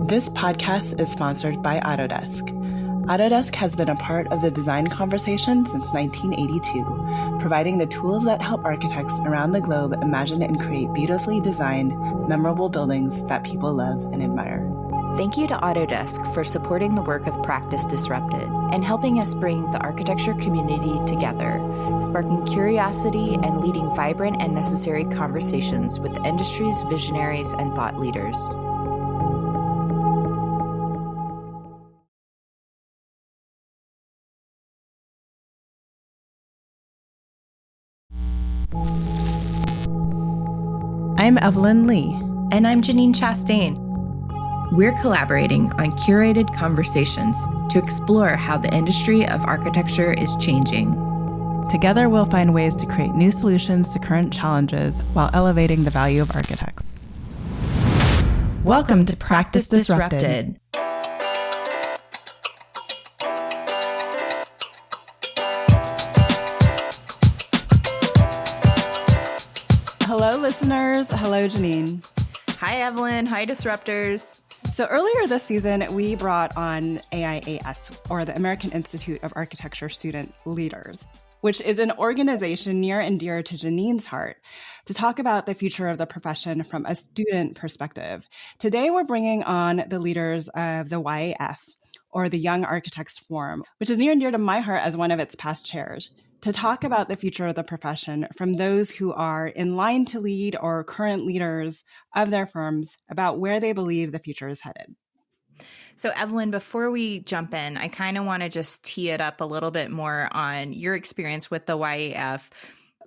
This podcast is sponsored by Autodesk. Autodesk has been a part of the design conversation since 1982, providing the tools that help architects around the globe imagine and create beautifully designed, memorable buildings that people love and admire. Thank you to Autodesk for supporting the work of Practice Disrupted and helping us bring the architecture community together, sparking curiosity and leading vibrant and necessary conversations with the industry's visionaries and thought leaders. I'm Evelyn Lee. And I'm Janine Chastain. We're collaborating on curated conversations to explore how the industry of architecture is changing. Together, we'll find ways to create new solutions to current challenges while elevating the value of architects. Welcome to Practice Disrupted. Hello, listeners. Hello, Janine. Hi, Evelyn. Hi, Disruptors. So earlier this season, we brought on AIAS, or the American Institute of Architecture Student Leaders, which is an organization near and dear to Janine's heart, to talk about the future of the profession from a student perspective. Today, we're bringing on the leaders of the YAF, or the Young Architects Forum, which is near and dear to my heart as one of its past chairs, to talk about the future of the profession from those who are in line to lead or current leaders of their firms about where they believe the future is headed. So, Evelyn, before we jump in, I kind of want to just tee it up a little bit more on your experience with the YAF.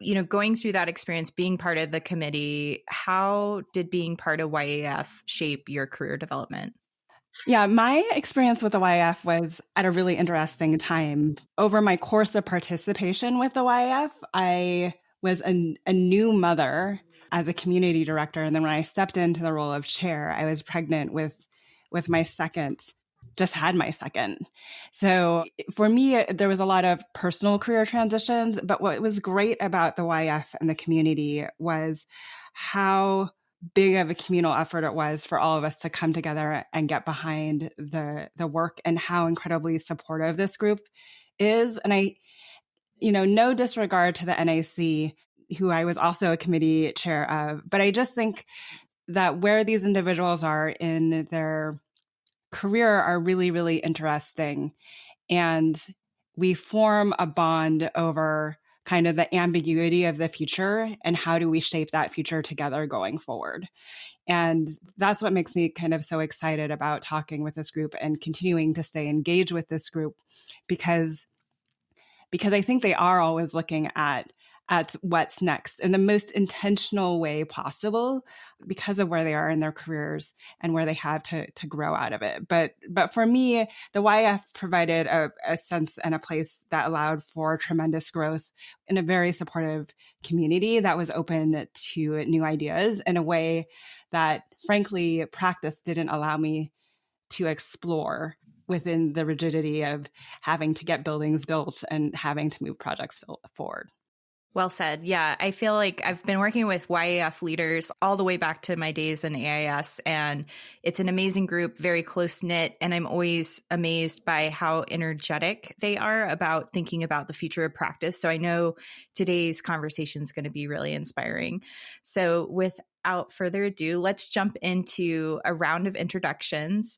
You know, going through that experience, being part of the committee, how did being part of YAF shape your career development? Yeah, my experience with the YF was at a really interesting time. Over my course of participation with the YF, I was a new mother as a community director. And then when I stepped into the role of chair, I was pregnant with my second, just had my second. So for me, there was a lot of personal career transitions. But what was great about the YF and the community was how big of a communal effort it was for all of us to come together and get behind the work, and how incredibly supportive this group is. And I, no disregard to the NAC, who I was also a committee chair of, but I just think that where these individuals are in their career are really, really interesting. And we form a bond over kind of the ambiguity of the future and how do we shape that future together going forward. And that's what makes me kind of so excited about talking with this group and continuing to stay engaged with this group, because I think they are always looking at what's next in the most intentional way possible because of where they are in their careers and where they have to grow out of it. But for me, the YF provided a sense and a place that allowed for tremendous growth in a very supportive community that was open to new ideas in a way that, frankly, practice didn't allow me to explore within the rigidity of having to get buildings built and having to move projects forward. Well said. Yeah, I feel like I've been working with YAF leaders all the way back to my days in AIS, and it's an amazing group, very close-knit, and I'm always amazed by how energetic they are about thinking about the future of practice. So I know today's conversation is going to be really inspiring. So without further ado, let's jump into a round of introductions.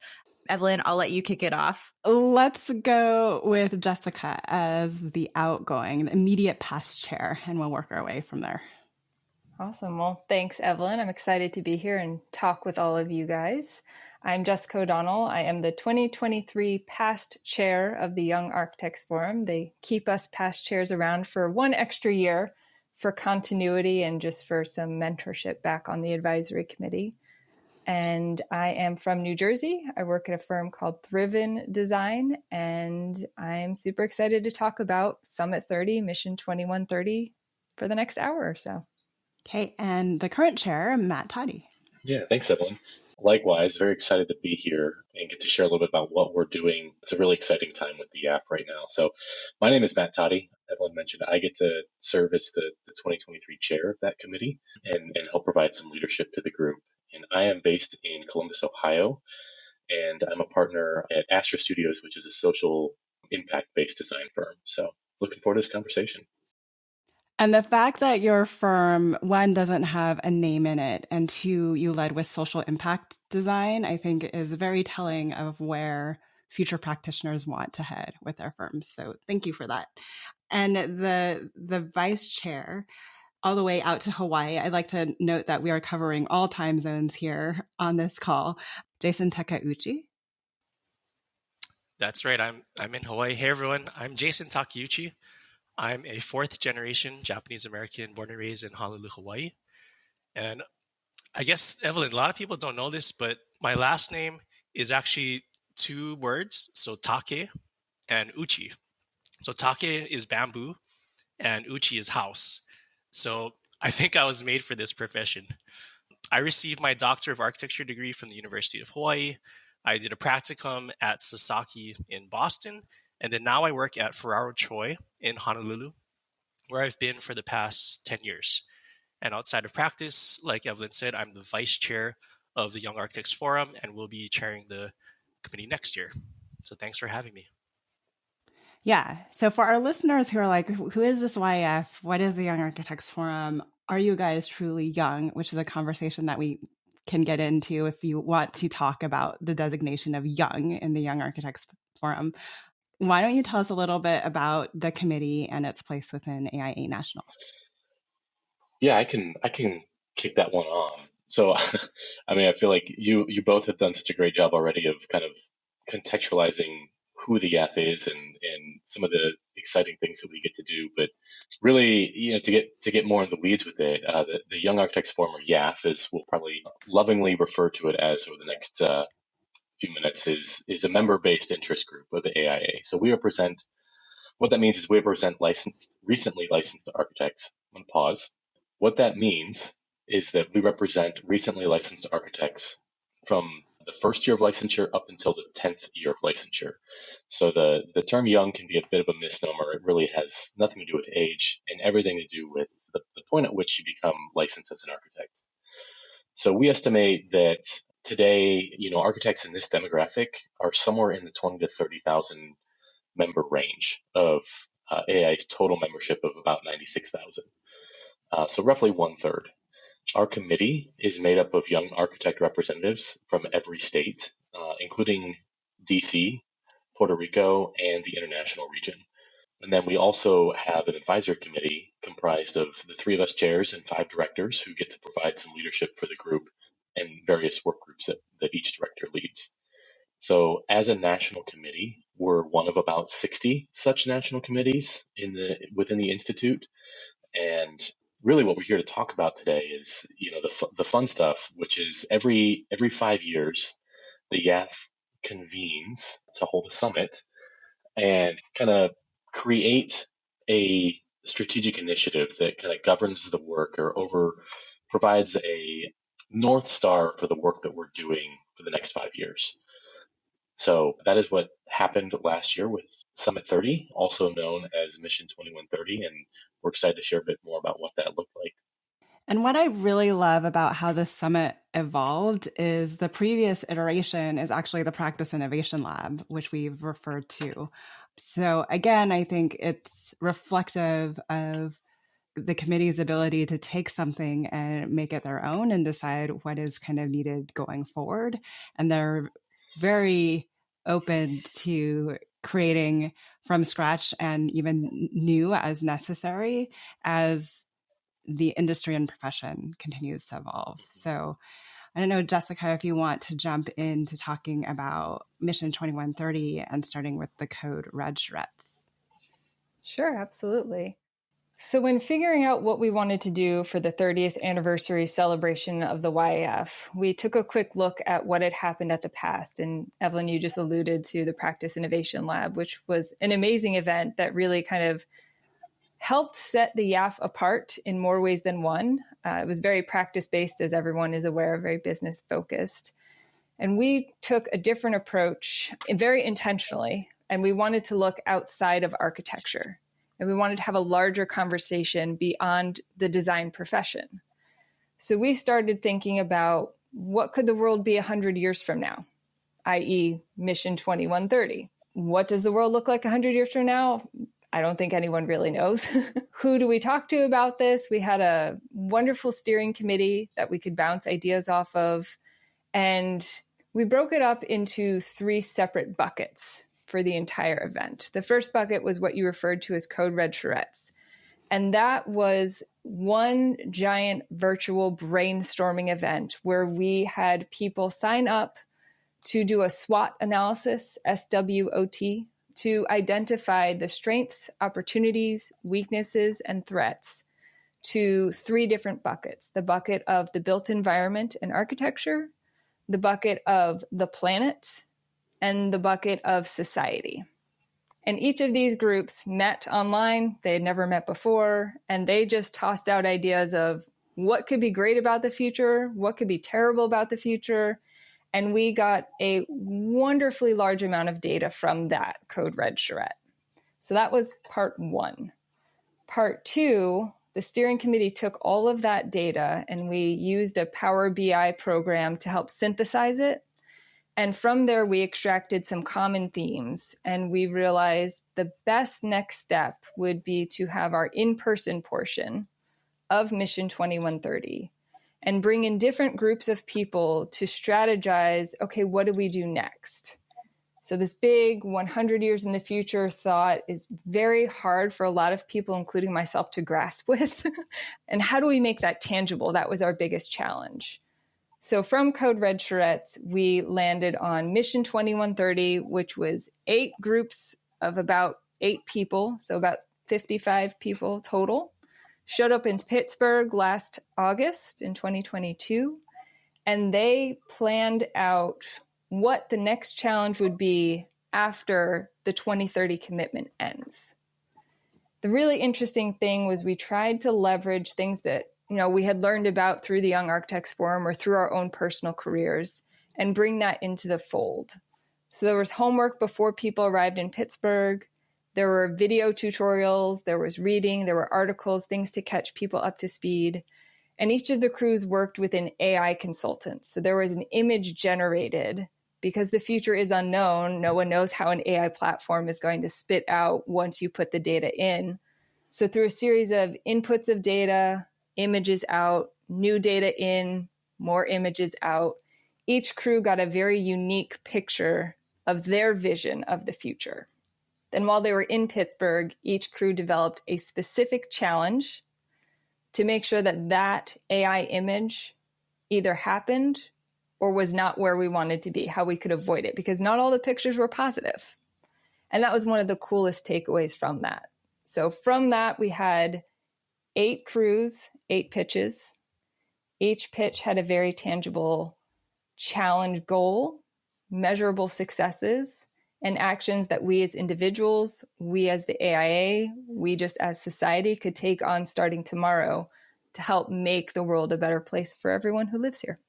Evelyn, I'll let you kick it off. Let's go with Jessica as the immediate past chair, and we'll work our way from there. Awesome. Well, thanks, Evelyn. I'm excited to be here and talk with all of you guys. I'm Jessica O'Donnell. I am the 2023 past chair of the Young Architects Forum. They keep us past chairs around for one extra year for continuity and just for some mentorship back on the advisory committee. And I am from New Jersey. I work at a firm called Thriven Design, and I'm super excited to talk about Summit 30, Mission 2130 for the next hour or so. Okay, and the current chair, Matt Toddy. Yeah, thanks, Evelyn. Likewise, very excited to be here and get to share a little bit about what we're doing. It's a really exciting time with the app right now. So my name is Matt Toddy. Evelyn mentioned I get to serve as the 2023 chair of that committee and help provide some leadership to the group. and I am based in Columbus, Ohio, and I'm a partner at Astra Studios, which is a social impact-based design firm. So looking forward to this conversation. And the fact that your firm, one, doesn't have a name in it, and two, you led with social impact design, I think is very telling of where future practitioners want to head with their firms. So thank you for that. And the vice chair, all the way out to Hawaii, I'd like to note that we are covering all time zones here on this call. Jason Takeuchi. That's right. I'm in Hawaii. Hey everyone, I'm Jason Takeuchi. I'm a fourth generation Japanese American born and raised in Honolulu, Hawaii. And I guess, Evelyn, a lot of people don't know this, but my last name is actually two words. So take and uchi. So take is bamboo and uchi is house. So I think I was made for this profession. I received my Doctor of Architecture degree from the University of Hawaii. I did a practicum at Sasaki in Boston. And then now I work at Ferraro Choi in Honolulu, where I've been for the past 10 years. And outside of practice, like Evelyn said, I'm the vice chair of the Young Architects Forum and will be chairing the committee next year. So thanks for having me. Yeah. So for our listeners who are like, who is this YF? What is the Young Architects Forum? Are you guys truly young? Which is a conversation that we can get into if you want to talk about the designation of young in the Young Architects Forum. Why don't you tell us a little bit about the committee and its place within AIA National? Yeah, I can kick that one off. So, I mean, I feel like you both have done such a great job already of kind of contextualizing who the YAF is and some of the exciting things that we get to do. But really, to get more in the weeds with it, the Young Architects Forum, or YAF, as we'll probably lovingly refer to it as over the next few minutes, is a member-based interest group of the AIA. So we represent. What that means is we represent recently licensed architects. I'm going to pause. What that means is that we represent recently licensed architects from the first year of licensure up until the 10th year of licensure. So the term young can be a bit of a misnomer. It really has nothing to do with age and everything to do with the point at which you become licensed as an architect. So we estimate that today, architects in this demographic are somewhere in the 20 to 30,000 member range of AI's total membership of about 96,000. So roughly 1/3. Our committee is made up of young architect representatives from every state, including DC, Puerto Rico, and the international region. And then we also have an advisory committee comprised of the three of us chairs and 5 directors who get to provide some leadership for the group and various work groups that each director leads. So as a national committee, we're one of about 60 such national committees within the Institute. And really what we're here to talk about today is, the fun stuff, which is every 5 years, the YAF convenes to hold a summit and kind of create a strategic initiative that kind of governs the work or provides a North Star for the work that we're doing for the next 5 years. So that is what happened last year with Summit 30, also known as Mission 2130, and we're excited to share a bit more about what that looked like. And what I really love about how the summit evolved is the previous iteration is actually the Practice Innovation Lab, which we've referred to. So again, I think it's reflective of the committee's ability to take something and make it their own and decide what is kind of needed going forward. And they're very open to creating from scratch and even new as necessary as the industry and profession continues to evolve. So I don't know, Jessica, if you want to jump into talking about Mission 2130 and starting with the code Reg-RETs. Sure, absolutely. So when figuring out what we wanted to do for the 30th anniversary celebration of the YAF, we took a quick look at what had happened at the past. And Evelyn, you just alluded to the Practice Innovation Lab, which was an amazing event that really kind of helped set the YAF apart in more ways than one. It was very practice-based, as everyone is aware, very business-focused. And we took a different approach, very intentionally, and we wanted to look outside of architecture. And we wanted to have a larger conversation beyond the design profession. So we started thinking about what could the world be 100 years from now, i.e. Mission 2130? What does the world look like 100 years from now? I don't think anyone really knows. Who do we talk to about this? We had a wonderful steering committee that we could bounce ideas off of. And we broke it up into 3 separate buckets for the entire event. The first bucket was what you referred to as Code Red Charrettes. And that was one giant virtual brainstorming event where we had people sign up to do a SWOT analysis, SWOT, to identify the strengths, opportunities, weaknesses, and threats to 3 different buckets. The bucket of the built environment and architecture, the bucket of the planet, and the bucket of society. And each of these groups met online. They had never met before, and they just tossed out ideas of what could be great about the future, what could be terrible about the future. And we got a wonderfully large amount of data from that Code Red charrette. So that was part 1. Part 2, the steering committee took all of that data and we used a Power BI program to help synthesize it. And from there, we extracted some common themes. And we realized the best next step would be to have our in-person portion of Mission 2130 and bring in different groups of people to strategize, okay, what do we do next? So this big 100 years in the future thought is very hard for a lot of people, including myself, to grasp with. And how do we make that tangible? That was our biggest challenge. So from Code Red Charrettes, we landed on Mission 2130, which was 8 groups of about 8 people, so about 55 people total. Showed up in Pittsburgh last August in 2022, and they planned out what the next challenge would be after the 2030 commitment ends. The really interesting thing was we tried to leverage things that we had learned about through the Young Architects Forum or through our own personal careers and bring that into the fold. So there was homework before people arrived in Pittsburgh. There were video tutorials, there was reading, there were articles, things to catch people up to speed. And each of the crews worked with an AI consultant. So there was an image generated because the future is unknown. No one knows how an AI platform is going to spit out once you put the data in. So through a series of inputs of data, images out, new data in, more images out, each crew got a very unique picture of their vision of the future. Then while they were in Pittsburgh, each crew developed a specific challenge to make sure that that AI image either happened or was not where we wanted to be, how we could avoid it, because not all the pictures were positive. And that was one of the coolest takeaways from that. So from that, we had 8 crews, 8 pitches. Each pitch had a very tangible challenge goal, measurable successes, and actions that we as individuals, we as the AIA, we just as society could take on starting tomorrow to help make the world a better place for everyone who lives here.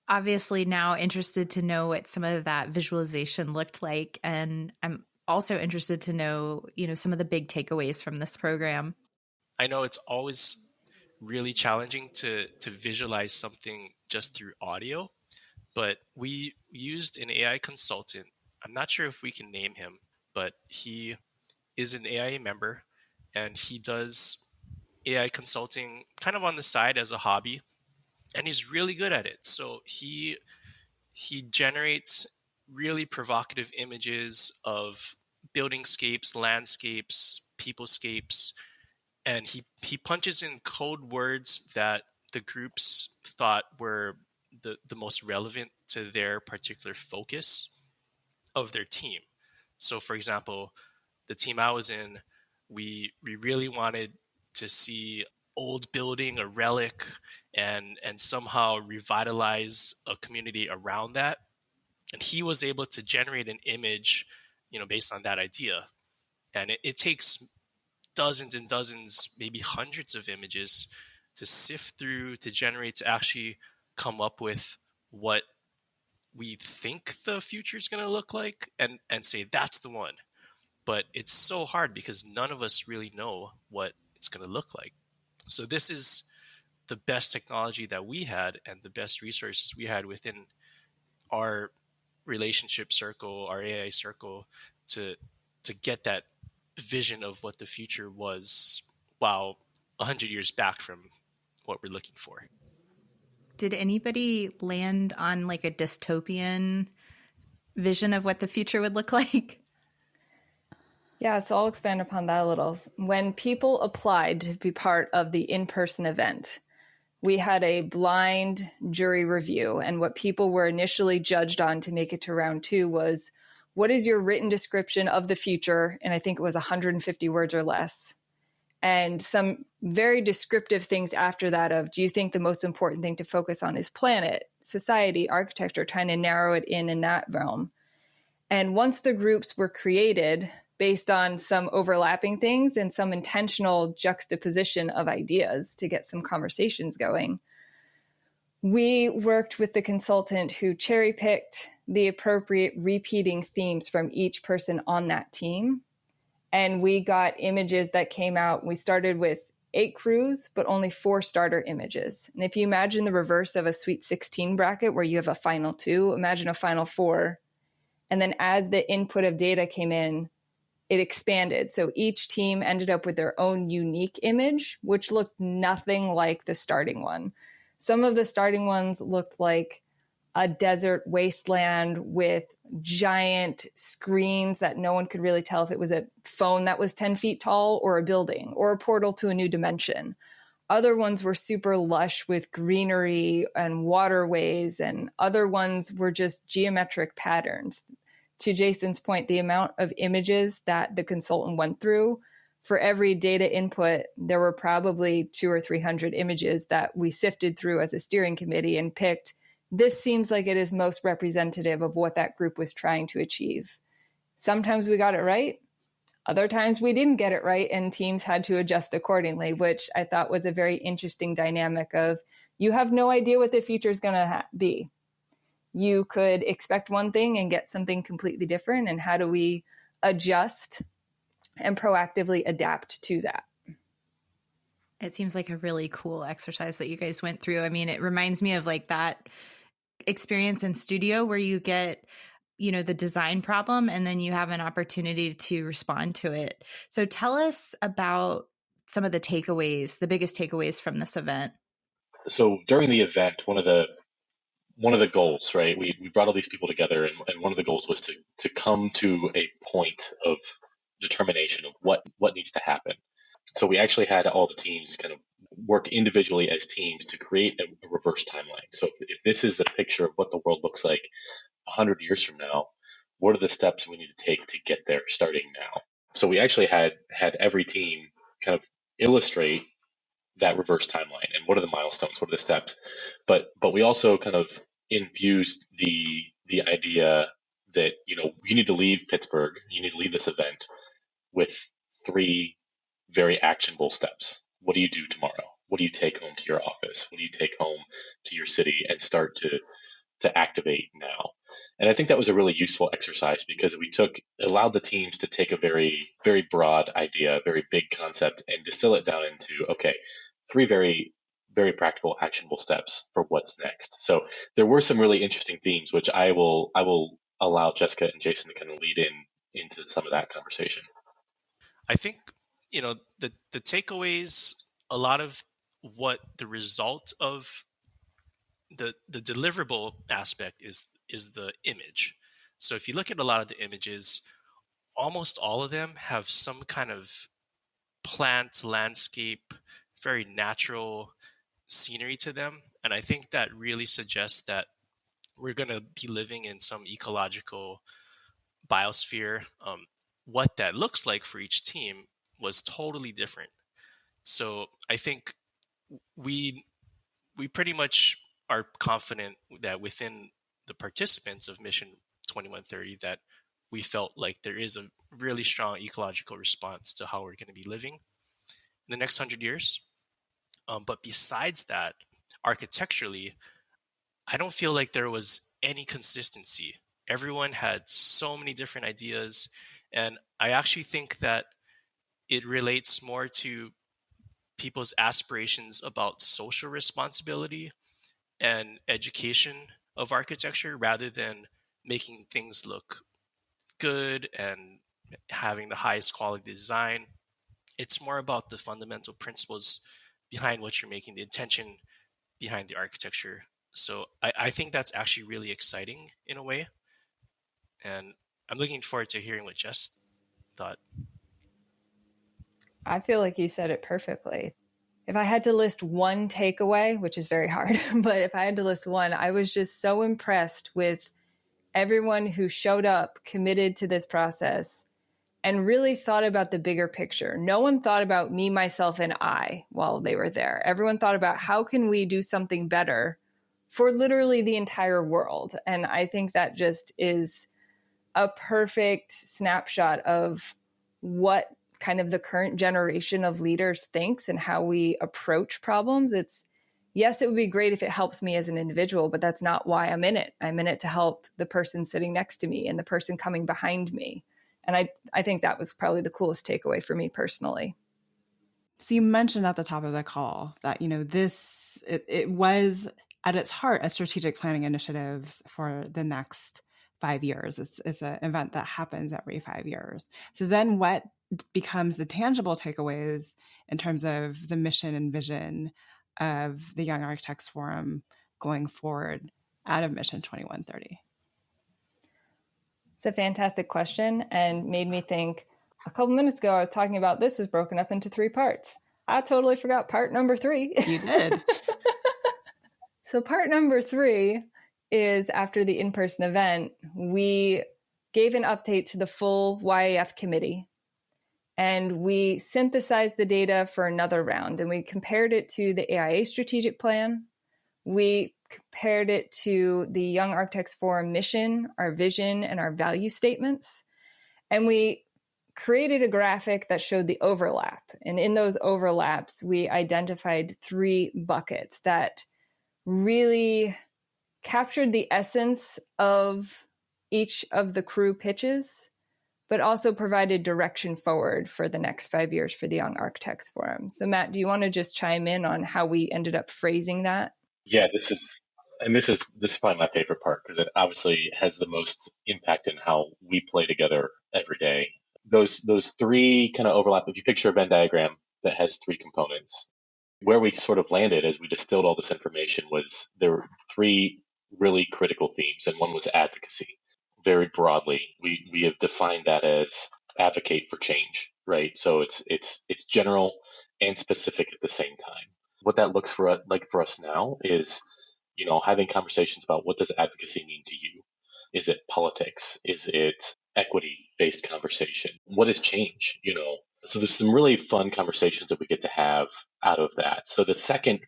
Obviously now interested to know what some of that visualization looked like. And I'm also interested to know, some of the big takeaways from this program. I know it's always really challenging to visualize something just through audio, but we used an AI consultant. I'm not sure if we can name him, but he is an AIA member and he does AI consulting kind of on the side as a hobby, and he's really good at it. So he generates really provocative images of buildingscapes, landscapes, peoplescapes, and he punches in code words that the groups thought were the most relevant to their particular focus of their team. So for example, the team I was in, we really wanted to see old building, a relic, and somehow revitalize a community around that. And he was able to generate an image, based on that idea. And it takes dozens and dozens, maybe hundreds of images to sift through, to generate, to actually come up with what we think the future is going to look like and say, that's the one. But it's so hard because none of us really know what it's going to look like. So this is the best technology that we had and the best resources we had within our relationship circle, our AI circle, to get that vision of what the future was, while 100 years back from what we're looking for. Did anybody land on like a dystopian vision of what the future would look like? Yeah, so I'll expand upon that a little. When people applied to be part of the in-person event, we had a blind jury review. And what people were initially judged on to make it to round 2 was, what is your written description of the future? And I think it was 150 words or less. And some very descriptive things after that of, do you think the most important thing to focus on is planet, society, architecture, trying to narrow it in that realm. And once the groups were created based on some overlapping things and some intentional juxtaposition of ideas to get some conversations going, we worked with the consultant who cherry-picked the appropriate repeating themes from each person on that team. And we got images that came out. We started with 8 crews, but only 4 starter images. And if you imagine the reverse of a Sweet 16 bracket where you have a final 2, imagine a final 4. And then as the input of data came in, it expanded. So each team ended up with their own unique image, which looked nothing like the starting one. Some of the starting ones looked like a desert wasteland with giant screens that no one could really tell if it was a phone that was 10 feet tall or a building or a portal to a new dimension. Other ones were super lush with greenery and waterways, and other ones were just geometric patterns. To Jason's point, the amount of images that the consultant went through, for every data input, there were probably 200 or 300 images that we sifted through as a steering committee and picked, this seems like it is most representative of what that group was trying to achieve. Sometimes we got it right. Other times we didn't get it right, and teams had to adjust accordingly, which I thought was a very interesting dynamic of, you have no idea what the future is going to be. You could expect one thing and get something completely different. And how do we adjust and proactively adapt to that? It seems like a really cool exercise that you guys went through. I mean, it reminds me of like that experience in studio where you get, the design problem and then you have an opportunity to respond to it. So tell us about some of the takeaways, the biggest takeaways from this event. So during the event, one of the goals, right? We brought all these people together, and one of the goals was to come to a point of determination of what needs to happen. So we actually had all the teams kind of work individually as teams to create a reverse timeline. So if this is the picture of what the world looks like 100 years from now, what are the steps we need to take to get there starting now? So we actually had every team kind of illustrate that reverse timeline and what are the milestones, what are the steps. But we also kind of infused the idea that, you need to leave Pittsburgh, you need to leave this event with 3 very actionable steps. What do you do tomorrow? What do you take home to your office? What do you take home to your city and start to activate now? And I think that was a really useful exercise because allowed the teams to take a very, very broad idea, a very big concept, and distill it down into, okay, 3 very, very practical, actionable steps for what's next. So there were some really interesting themes, which I will allow Jessica and Jason to kind of lead into some of that conversation. I think, the takeaways, a lot of what the result of the deliverable aspect is the image. So if you look at a lot of the images, almost all of them have some kind of plant, landscape, very natural scenery to them. And I think that really suggests that we're going to be living in some ecological biosphere. What that looks like for each team was totally different. So I think we pretty much are confident that within the participants of Mission 2130 that we felt like there is a really strong ecological response to how we're going to be living in the next 100 years. But besides that, architecturally, I don't feel like there was any consistency. Everyone had so many different ideas. And I actually think that it relates more to people's aspirations about social responsibility and education of architecture rather than making things look good and having the highest quality design. It's more about the fundamental principles behind what you're making, the intention behind the architecture. So I think that's actually really exciting in a way. And I'm looking forward to hearing what Jess thought. I feel like you said it perfectly. If I had to list one takeaway, which is very hard, but if I had to list one, I was just so impressed with everyone who showed up, committed to this process, and really thought about the bigger picture. No one thought about me, myself, and I while they were there. Everyone thought about how can we do something better for literally the entire world. And I think that just is a perfect snapshot of what kind of the current generation of leaders thinks and how we approach problems. It's, yes, it would be great if it helps me as an individual, but that's not why I'm in it. I'm in it to help the person sitting next to me and the person coming behind me. And I think that was probably the coolest takeaway for me personally. So you mentioned at the top of the call that, it was at its heart a strategic planning initiative for the next 5 years. It's an event that happens every 5 years. So then what becomes the tangible takeaways in terms of the mission and vision of the Young Architects Forum going forward out of Mission 2130? It's a fantastic question and made me think a couple minutes ago, I was talking about this was broken up into 3 parts. I totally forgot part number 3. You did. So part number 3 is after the in-person event, we gave an update to the full YAF committee and we synthesized the data for another round and we compared it to the AIA strategic plan. We compared it to the Young Architects Forum mission, our vision, and our value statements. And we created a graphic that showed the overlap. And in those overlaps, we identified 3 buckets that really captured the essence of each of the crew pitches, but also provided direction forward for the next 5 years for the Young Architects Forum. So Matt, do you want to just chime in on how we ended up phrasing that? Yeah, this is probably my favorite part because it obviously has the most impact in how we play together every day. Those 3 kind of overlap. If you picture a Venn diagram that has 3 components, where we sort of landed as we distilled all this information was there were 3 really critical themes, and one was advocacy. Very broadly, we have defined that as advocate for change, right? So it's general and specific at the same time. What that looks like for us now is, having conversations about what does advocacy mean to you? Is it politics? Is it equity-based conversation? What is change? So there's some really fun conversations that we get to have out of that. So the second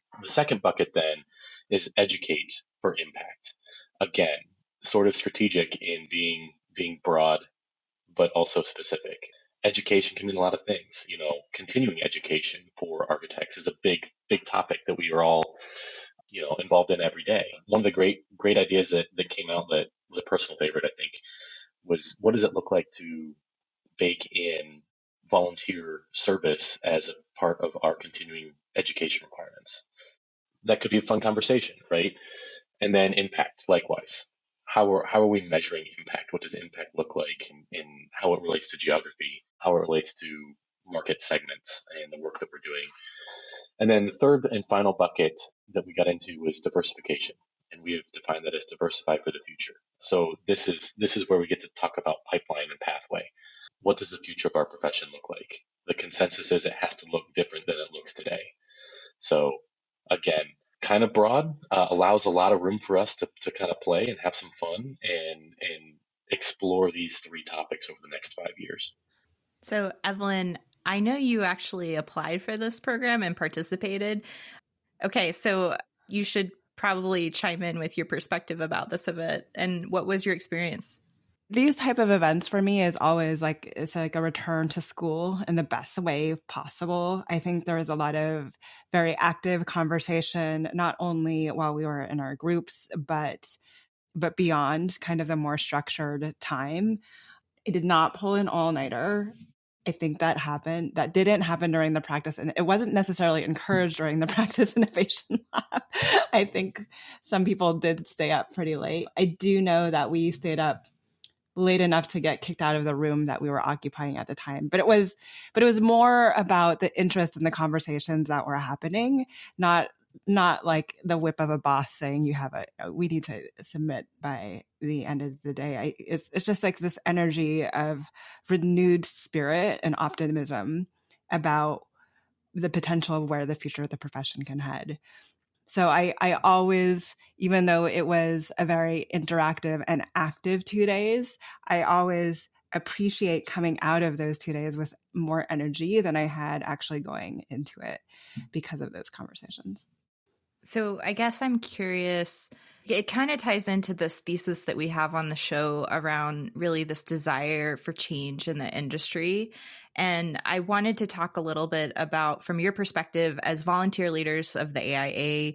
bucket then is educate for impact. Again, sort of strategic in being broad, but also specific. Education can mean a lot of things. Continuing education for architects is a big topic that we are all, involved in every day. One of the great ideas that came out that was a personal favorite, I think, was what does it look like to bake in volunteer service as a part of our continuing education requirements? That could be a fun conversation, right? And then impact, likewise. How are we measuring impact? What does impact look like in how it relates to geography, how it relates to market segments and the work that we're doing? And then the third and final bucket that we got into was diversification. And we have defined that as diversify for the future. So this is where we get to talk about pipeline and pathway. What does the future of our profession look like? The consensus is it has to look different than it looks today. So again, kind of broad, allows a lot of room for us to kind of play and have some fun and explore these 3 topics over the next 5 years. So Evelyn, I know you actually applied for this program and participated. Okay, so you should probably chime in with your perspective about this event. And what was your experience? These type of events for me is always it's like a return to school in the best way possible. I think there was a lot of very active conversation, not only while we were in our groups, but beyond kind of the more structured time. I did not pull an all-nighter. I think that didn't happen during the practice, and it wasn't necessarily encouraged during the practice innovation lab. I think some people did stay up pretty late. I do know that we stayed up late enough to get kicked out of the room that we were occupying at the time. But it was more about the interest in the conversations that were happening, not like the whip of a boss saying we need to submit by the end of the day. It's just like this energy of renewed spirit and optimism about the potential of where the future of the profession can head. So I always, even though it was a very interactive and active 2 days, I always appreciate coming out of those 2 days with more energy than I had actually going into it because of those conversations. So I guess I'm curious, it kind of ties into this thesis that we have on the show around really this desire for change in the industry. And I wanted to talk a little bit about, from your perspective as volunteer leaders of the AIA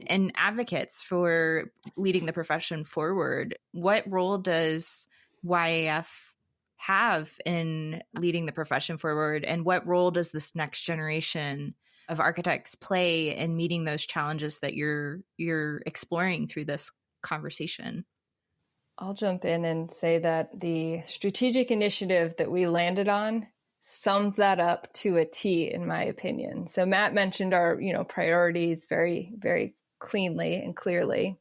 and advocates for leading the profession forward, what role does YAF have in leading the profession forward? And what role does this next generation of architects play in meeting those challenges that you're exploring through this conversation? I'll jump in and say that the strategic initiative that we landed on sums that up to a T, in my opinion. So Matt mentioned our, priorities very, very cleanly and clearly.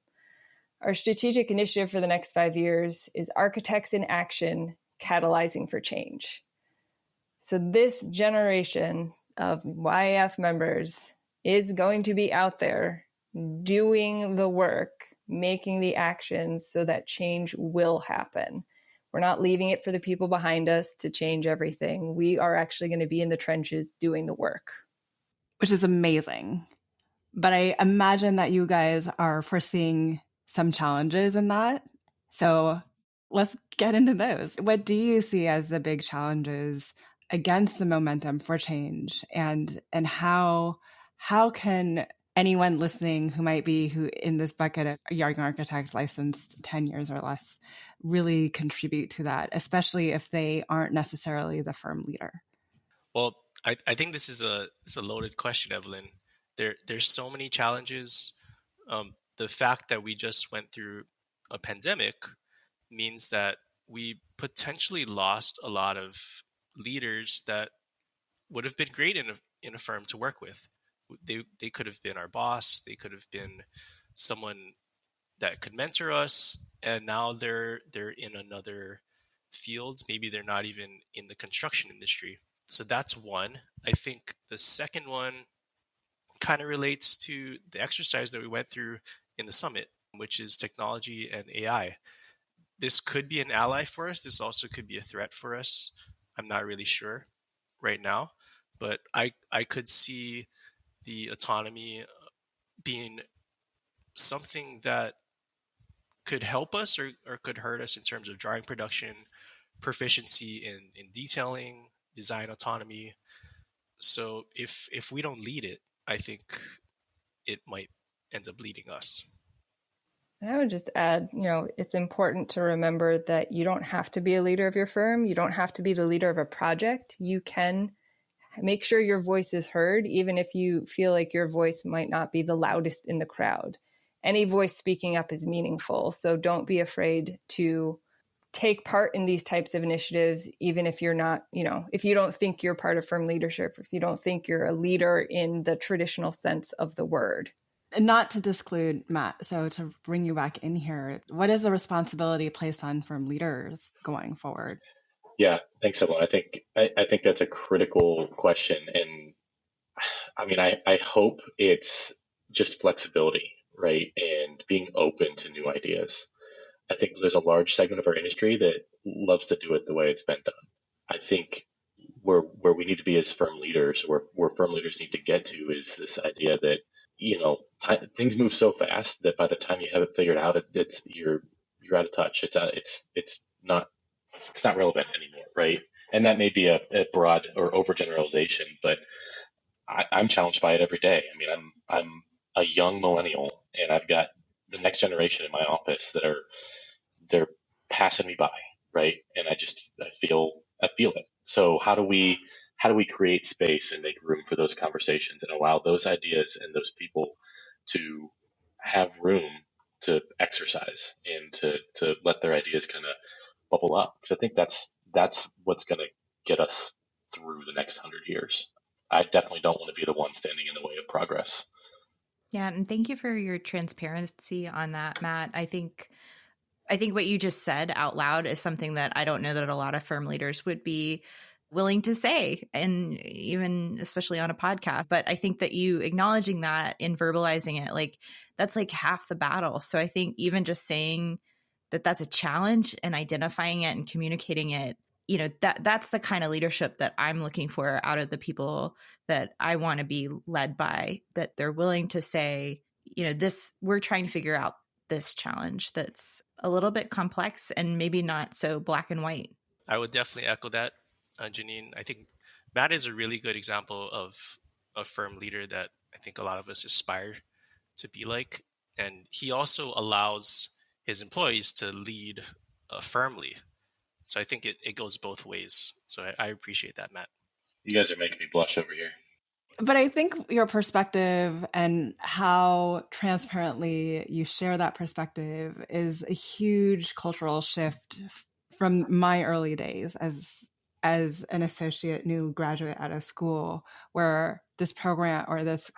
Our strategic initiative for the next 5 years is Architects in Action, Catalyzing for Change. So this generation of YAF members is going to be out there doing the work, making the actions so that change will happen. We're not leaving it for the people behind us to change everything. We are actually going to be in the trenches doing the work. Which is amazing. But I imagine that you guys are foreseeing some challenges in that. So let's get into those. What do you see as the big challenges against the momentum for change, and how can anyone listening who might be in this bucket of young architects licensed 10 years or less really contribute to that, especially if they aren't necessarily the firm leader? Well, I think this is a loaded question, Evelyn. There's so many challenges. The fact that we just went through a pandemic means that we potentially lost a lot of leaders that would have been great in a firm to work with. They could have been our boss. They could have been someone that could mentor us, and now they're in another field. Maybe they're not even in the construction industry. So that's one. I think the second one kind of relates to the exercise that we went through in the summit, which is technology and AI. This could be an ally for us. This also could be a threat for us. I'm not really sure right now, but I could see the autonomy being something that could help us or could hurt us in terms of drawing production, proficiency in detailing, design autonomy. So if we don't lead it, I think it might end up leading us. And I would just add, it's important to remember that you don't have to be a leader of your firm. You don't have to be the leader of a project. You can make sure your voice is heard, even if you feel like your voice might not be the loudest in the crowd. Any voice speaking up is meaningful. So don't be afraid to take part in these types of initiatives, even if you're not, if you don't think you're part of firm leadership, if you don't think you're a leader in the traditional sense of the word. And not to disclude, Matt, so to bring you back in here, what is the responsibility placed on firm leaders going forward? Yeah, thanks, Evelyn. I think that's a critical question. And I mean, I hope it's just flexibility, right? And being open to new ideas. I think there's a large segment of our industry that loves to do it the way it's been done. I think where we need to be as firm leaders, where firm leaders need to get to, is this idea that things move so fast that by the time you have it figured out, you're out of touch. It's not relevant anymore, right? And that may be a broad or overgeneralization, but I'm challenged by it every day. I mean, I'm a young millennial, and I've got the next generation in my office they're passing me by, right? And I feel it. So how do we create space and make room for those conversations and allow those ideas and those people to have room to exercise and to let their ideas kind of bubble up? Because I think that's what's going to get us through the next 100 years. I definitely don't want to be the one standing in the way of progress. Yeah, and thank you for your transparency on that, Matt. I think what you just said out loud is something that I don't know that a lot of firm leaders would be willing to say, and even especially on a podcast. But I think that you acknowledging that and verbalizing it, like that's like half the battle. So I think even just saying that that's a challenge and identifying it and communicating it, that's the kind of leadership that I'm looking for out of the people that I want to be led by, that they're willing to say, this, we're trying to figure out this challenge that's a little bit complex and maybe not so black and white. I would definitely echo that, Janine. I think Matt is a really good example of a firm leader that I think a lot of us aspire to be like. And he also allows his employees to lead firmly. So I think it goes both ways. So I appreciate that, Matt. You guys are making me blush over here. But I think your perspective and how transparently you share that perspective is a huge cultural shift from my early days as an associate new graduate out of school, where this program or this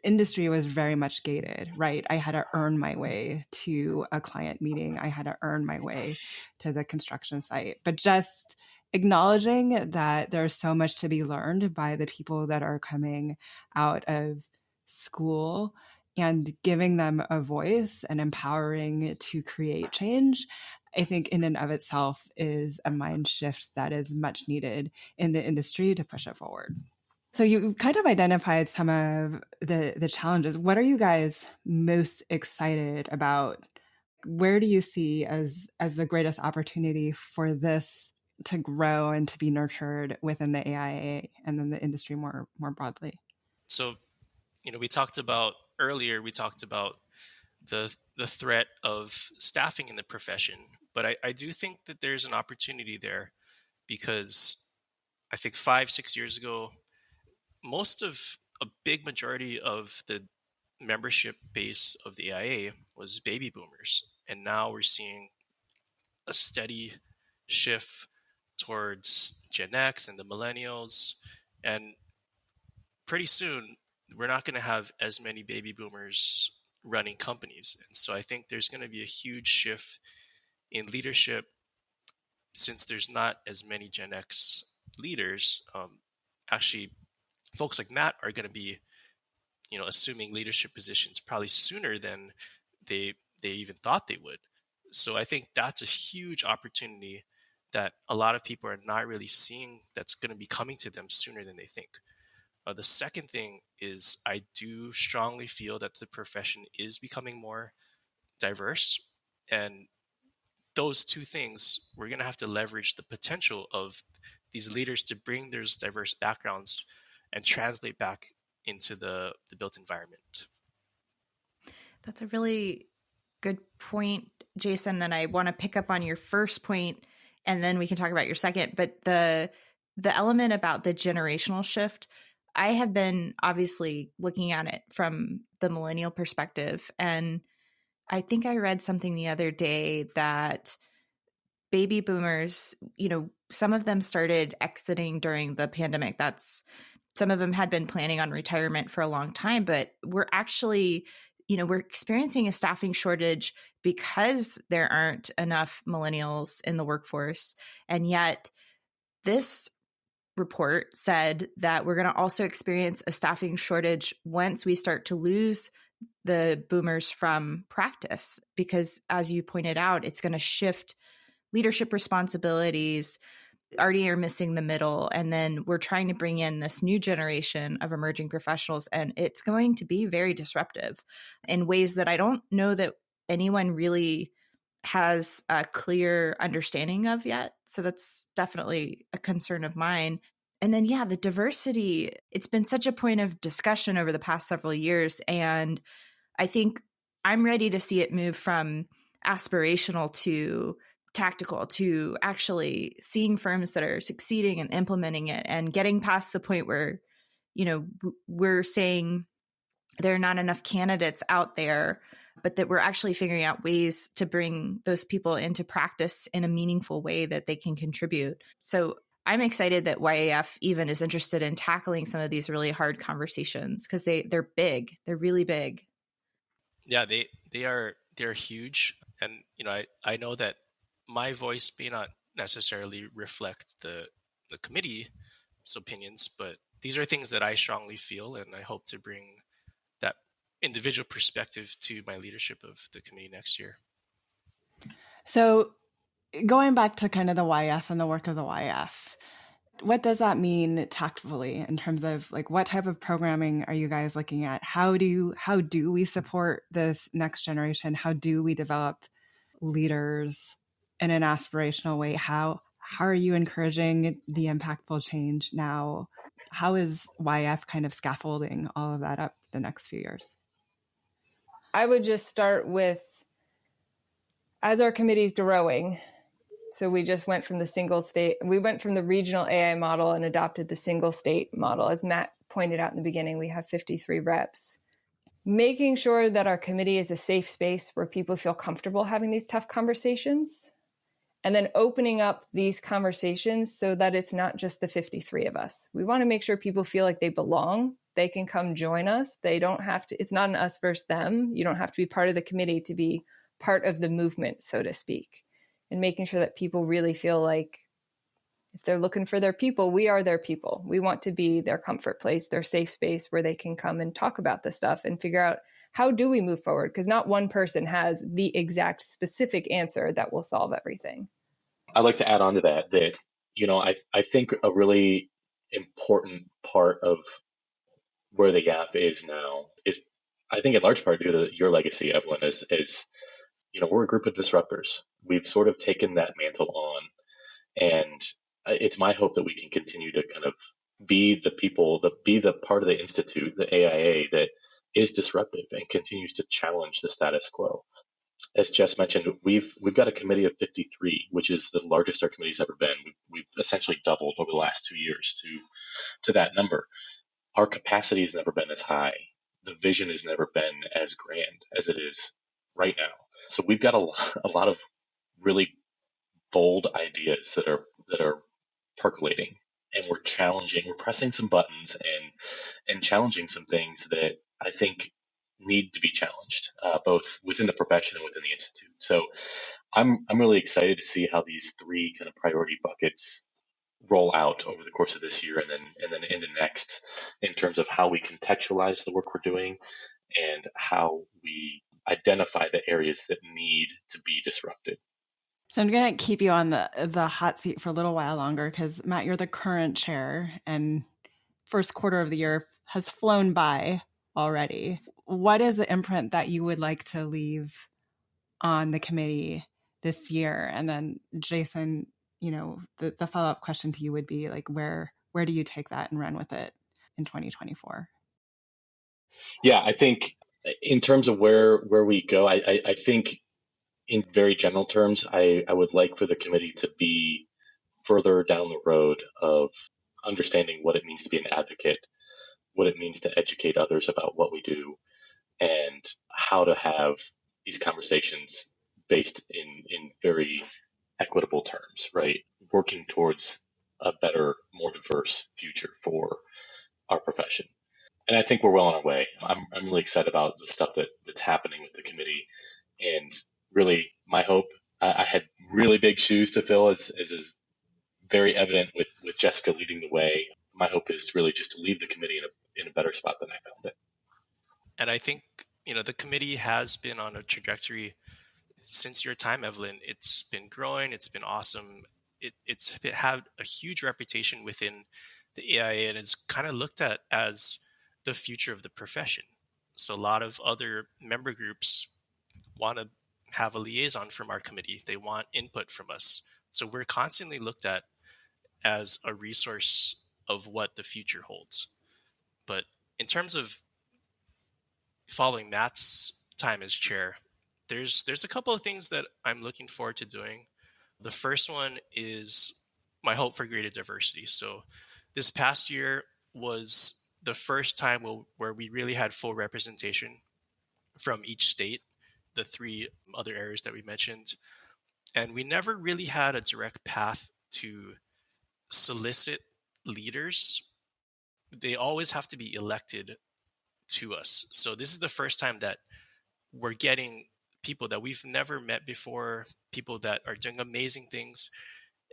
industry was very much gated, right? I had to earn my way to a client meeting. I had to earn my way to the construction site. But just acknowledging that there's so much to be learned by the people that are coming out of school and giving them a voice and empowering to create change, I think in and of itself is a mind shift that is much needed in the industry to push it forward. So you've kind of identified some of the challenges. What are you guys most excited about? Where do you see as the greatest opportunity for this to grow and to be nurtured within the AIA and then the industry more broadly? So, we talked about earlier, the threat of staffing in the profession, but I do think that there's an opportunity there, because I think 5-6 years ago, a big majority of the membership base of the AIA was baby boomers. And now we're seeing a steady shift towards Gen X and the millennials. And pretty soon, we're not going to have as many baby boomers running companies. And so I think there's going to be a huge shift in leadership, since there's not as many Gen X leaders. Actually, folks like Matt are going to be, assuming leadership positions probably sooner than they even thought they would. So I think that's a huge opportunity that a lot of people are not really seeing, that's going to be coming to them sooner than they think. The second thing is, I do strongly feel that the profession is becoming more diverse. And those two things, we're going to have to leverage the potential of these leaders to bring their diverse backgrounds and translate back into the built environment. That's a really good point, Jason. Then I want to pick up on your first point, and then we can talk about your second. But the element about the generational shift, I have been obviously looking at it from the millennial perspective. And I think I read something the other day that baby boomers, some of them started exiting during the pandemic. Some of them had been planning on retirement for a long time, but we're actually, we're experiencing a staffing shortage because there aren't enough millennials in the workforce. And yet this report said that we're going to also experience a staffing shortage once we start to lose the boomers from practice, because as you pointed out, it's going to shift leadership responsibilities. Already are missing the middle. And then we're trying to bring in this new generation of emerging professionals. And it's going to be very disruptive in ways that I don't know that anyone really has a clear understanding of yet. So that's definitely a concern of mine. And then, the diversity, it's been such a point of discussion over the past several years. And I think I'm ready to see it move from aspirational to tactical to actually seeing firms that are succeeding and implementing it and getting past the point where, we're saying there are not enough candidates out there, but that we're actually figuring out ways to bring those people into practice in a meaningful way that they can contribute. So I'm excited that YAF even is interested in tackling some of these really hard conversations because they're big. They're really big. Yeah, they're huge. And I know that my voice may not necessarily reflect the committee's opinions, but these are things that I strongly feel, and I hope to bring that individual perspective to my leadership of the committee next year. So going back to kind of the YF and the work of the YF, what does that mean tactfully in terms of like what type of programming are you guys looking at? How do we support this next generation? How do we develop leaders in an aspirational way? How are you encouraging the impactful change now? How is YF kind of scaffolding all of that up the next few years? I would just start with, as our committee's growing, so we just went from we went from the regional AI model and adopted the single state model. As Matt pointed out in the beginning, we have 53 reps. Making sure that our committee is a safe space where people feel comfortable having these tough conversations, and then opening up these conversations so that it's not just the 53 of us. We want to make sure people feel like they belong. They can come join us. They don't have to, it's not an us versus them. You don't have to be part of the committee to be part of the movement, so to speak. And making sure that people really feel like if they're looking for their people, we are their people. We want to be their comfort place, their safe space where they can come and talk about this stuff and figure out how do we move forward? Because not one person has the exact specific answer that will solve everything. I'd like to add on to that, I think a really important part of where the YAF is now is, I think in large part due to your legacy, Evelyn, is we're a group of disruptors. We've sort of taken that mantle on, and it's my hope that we can continue to kind of be the people, be the part of the institute, the AIA, that is disruptive and continues to challenge the status quo. As Jess mentioned, we've got a committee of 53, which is the largest our committee's ever been. We've essentially doubled over the last 2 years to that number. Our capacity has never been as high. The vision has never been as grand as it is right now. So we've got a lot of really bold ideas that are percolating, and we're pressing some buttons and challenging some things that I think need to be challenged, both within the profession and within the institute. So I'm really excited to see how these three kind of priority buckets roll out over the course of this year and then into next, in terms of how we contextualize the work we're doing and how we identify the areas that need to be disrupted. So I'm going to keep you on the hot seat for a little while longer because, Matt, you're the current chair and first quarter of the year has flown by already. What is the imprint that you would like to leave on the committee this year? And then, Jason, the follow-up question to you would be like, where do you take that and run with it in 2024? Yeah, I think in terms of where we go, I think in very general terms, I would like for the committee to be further down the road of understanding what it means to be an advocate, what it means to educate others about what we do, and how to have these conversations based in very equitable terms, right? Working towards a better, more diverse future for our profession. And I think we're well on our way. I'm really excited about the stuff that's happening with the committee. And really, my hope, I had really big shoes to fill, as is very evident with Jessica leading the way. My hope is really just to leave the committee in a better spot than I found it. And I think, the committee has been on a trajectory since your time, Evelyn. It's been growing. It's been awesome. It's had a huge reputation within the AIA, and it's kind of looked at as the future of the profession. So a lot of other member groups want to have a liaison from our committee. They want input from us. So we're constantly looked at as a resource of what the future holds. But in terms of following Matt's time as chair, there's a couple of things that I'm looking forward to doing. The first one is my hope for greater diversity. So this past year was the first time where we really had full representation from each state, the three other areas that we mentioned. And we never really had a direct path to solicit leaders. They always have to be elected to us. So this is the first time that we're getting people that we've never met before, people that are doing amazing things.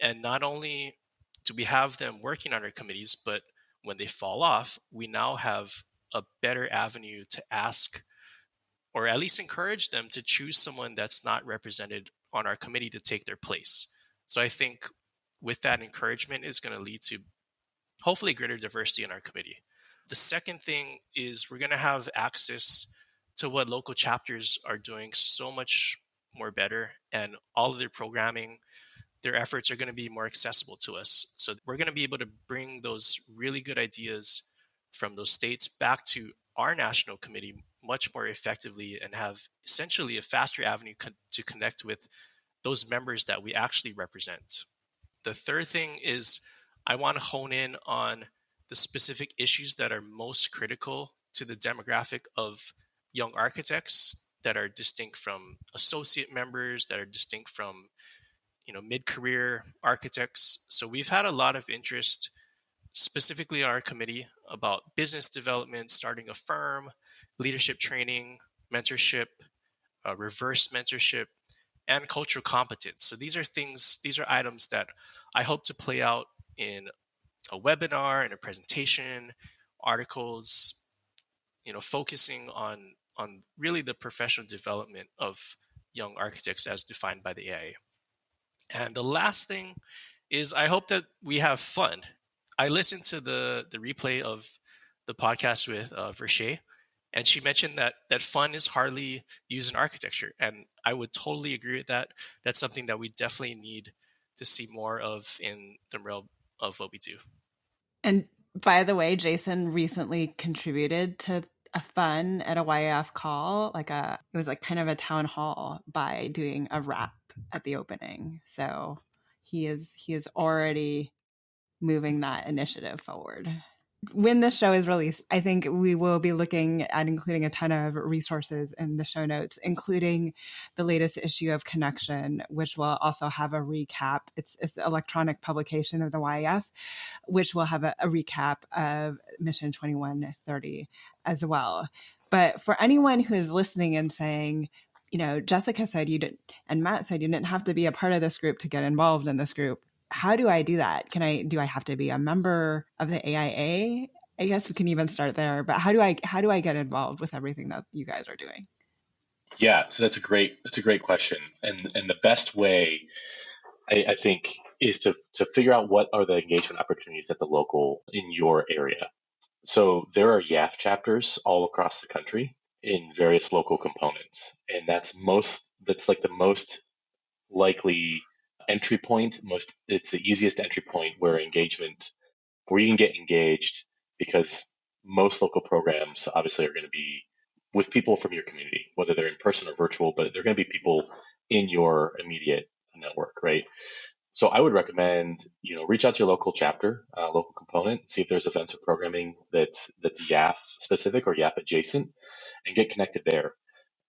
And not only do we have them working on our committees, but when they fall off, we now have a better avenue to ask, or at least encourage them to choose someone that's not represented on our committee to take their place. So I think with that encouragement is going to lead to hopefully greater diversity in our committee. The second thing is we're going to have access to what local chapters are doing so much more better, and all of their programming, their efforts are going to be more accessible to us. So we're going to be able to bring those really good ideas from those states back to our national committee much more effectively and have essentially a faster avenue to connect with those members that we actually represent. The third thing is I want to hone in on the specific issues that are most critical to the demographic of young architects, that are distinct from associate members, that are distinct from mid-career architects. So we've had a lot of interest specifically on our committee about business development, starting a firm, leadership training, mentorship, reverse mentorship, and cultural competence. So these are items that I hope to play out in a webinar, in a presentation, articles, focusing on really the professional development of young architects as defined by the AIA. And the last thing is I hope that we have fun. I listened to the replay of the podcast with Verche, and she mentioned that fun is hardly used in architecture. And I would totally agree with that. That's something that we definitely need to see more of in the realm of what we do. And by the way, Jason recently contributed to a fun at a YF call, it was like kind of a town hall, by doing a rap at the opening. So he is already moving that initiative forward. When this show is released, I think we will be looking at including a ton of resources in the show notes, including the latest issue of Connection, which will also have a recap. It's an electronic publication of the YF, which will have a recap of Mission 2130 as well. But for anyone who is listening and saying, Jessica said you didn't, and Matt said you didn't have to be a part of this group to get involved in this group. How do I do that? Do I have to be a member of the AIA? I guess we can even start there, but how do I get involved with everything that you guys are doing? Yeah, so that's a great question. And the best way I think is to figure out what are the engagement opportunities at the local in your area. So there are YAF chapters all across the country in various local components. And that's like the most likely entry point. It's the easiest entry point where you can get engaged, because most local programs obviously are going to be with people from your community, whether they're in person or virtual, but they're going to be people in your immediate network, right? So I would recommend, reach out to your local chapter, local component, see if there's events or programming that's YAF specific or YAF adjacent, and get connected there.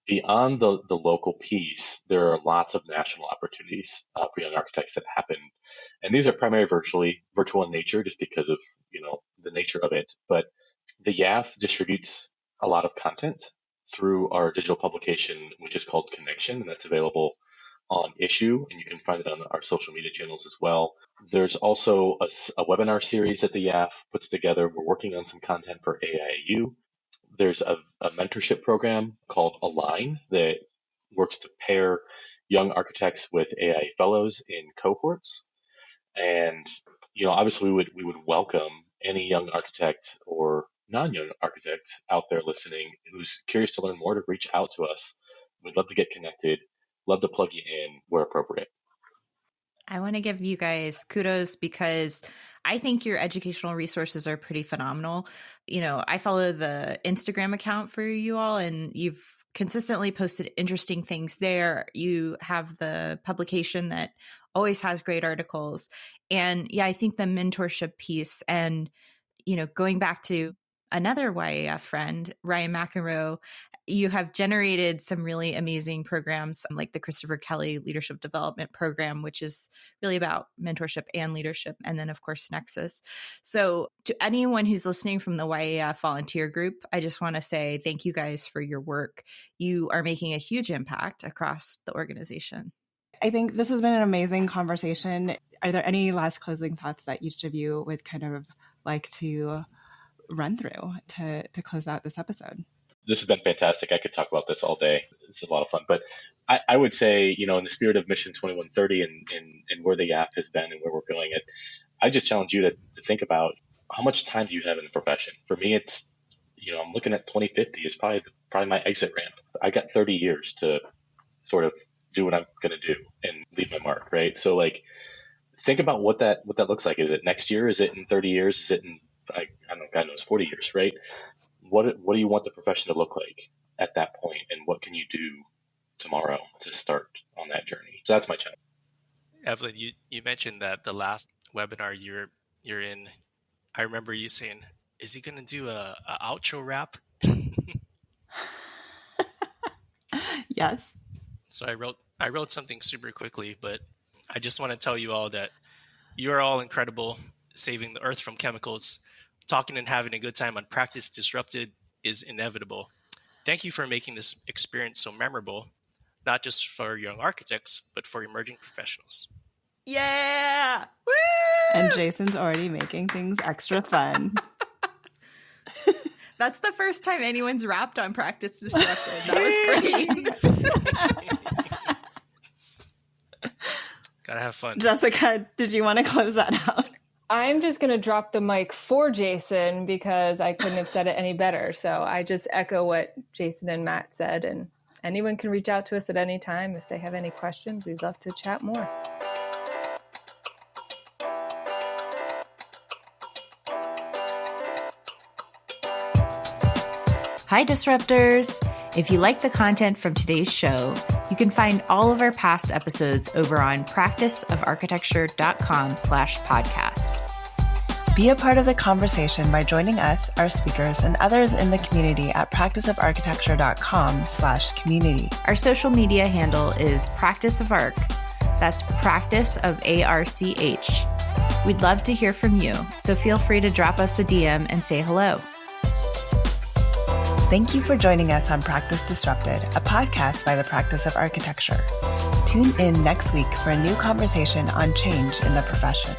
Beyond the local piece, there are lots of national opportunities for young architects that happen. And these are primarily virtual in nature, just because of, the nature of it. But the YAF distributes a lot of content through our digital publication, which is called Connection, and that's available on Issue, and you can find it on our social media channels as well. There's also a webinar series that the YAF puts together. We're working on some content for AIU. There's a mentorship program called Align that works to pair young architects with AIA fellows in cohorts. And, obviously we would welcome any young architect or non-young architect out there listening who's curious to learn more to reach out to us. We'd love to get connected, love to plug you in where appropriate. I want to give you guys kudos because I think your educational resources are pretty phenomenal. I follow the Instagram account for you all, and you've consistently posted interesting things there. You have the publication that always has great articles. And yeah, I think the mentorship piece and, going back to another YAF friend, Ryan McEnroe, you have generated some really amazing programs like the Christopher Kelly Leadership Development Program, which is really about mentorship and leadership. And then, of course, Nexus. So to anyone who's listening from the YAF volunteer group, I just want to say thank you guys for your work. You are making a huge impact across the organization. I think this has been an amazing conversation. Are there any last closing thoughts that each of you would kind of like to run through to close out this episode? This has been fantastic. I could talk about this all day. It's a lot of fun. But I would say, in the spirit of Mission 2130 and where the YAF has been and where we're going, I just challenge you to think about how much time do you have in the profession. For me, it's, I'm looking at 2050 is probably my exit ramp. I got 30 years to sort of do what I'm going to do and leave my mark, right? So think about what that looks like. Is it next year? Is it in 30 years? Is it in, I don't know, God knows, 40 years, right? What do you want the profession to look like at that point, and what can you do tomorrow to start on that journey? So that's my challenge. Evelyn, you mentioned that the last webinar you're in, I remember you saying, is he going to do a outro rap? Yes. So I wrote something super quickly, but I just want to tell you all that you are all incredible, saving the earth from chemicals. Talking and having a good time on Practice Disrupted is inevitable. Thank you for making this experience so memorable, not just for young architects, but for emerging professionals. Yeah! Woo! And Jason's already making things extra fun. That's the first time anyone's rapped on Practice Disrupted. That was great. Gotta have fun. Jessica, did you want to close that out? I'm just going to drop the mic for Jason because I couldn't have said it any better. So I just echo what Jason and Matt said. And anyone can reach out to us at any time if they have any questions. We'd love to chat more. Hi, Disruptors! If you like the content from today's show, you can find all of our past episodes over on practiceofarchitecture.com/podcast. Be a part of the conversation by joining us, our speakers, and others in the community at practiceofarchitecture.com/community. Our social media handle is Practice of Arch. That's Practice of ARCH. We'd love to hear from you, so feel free to drop us a DM and say hello. Thank you for joining us on Practice Disrupted, a podcast by the Practice of Architecture. Tune in next week for a new conversation on change in the profession.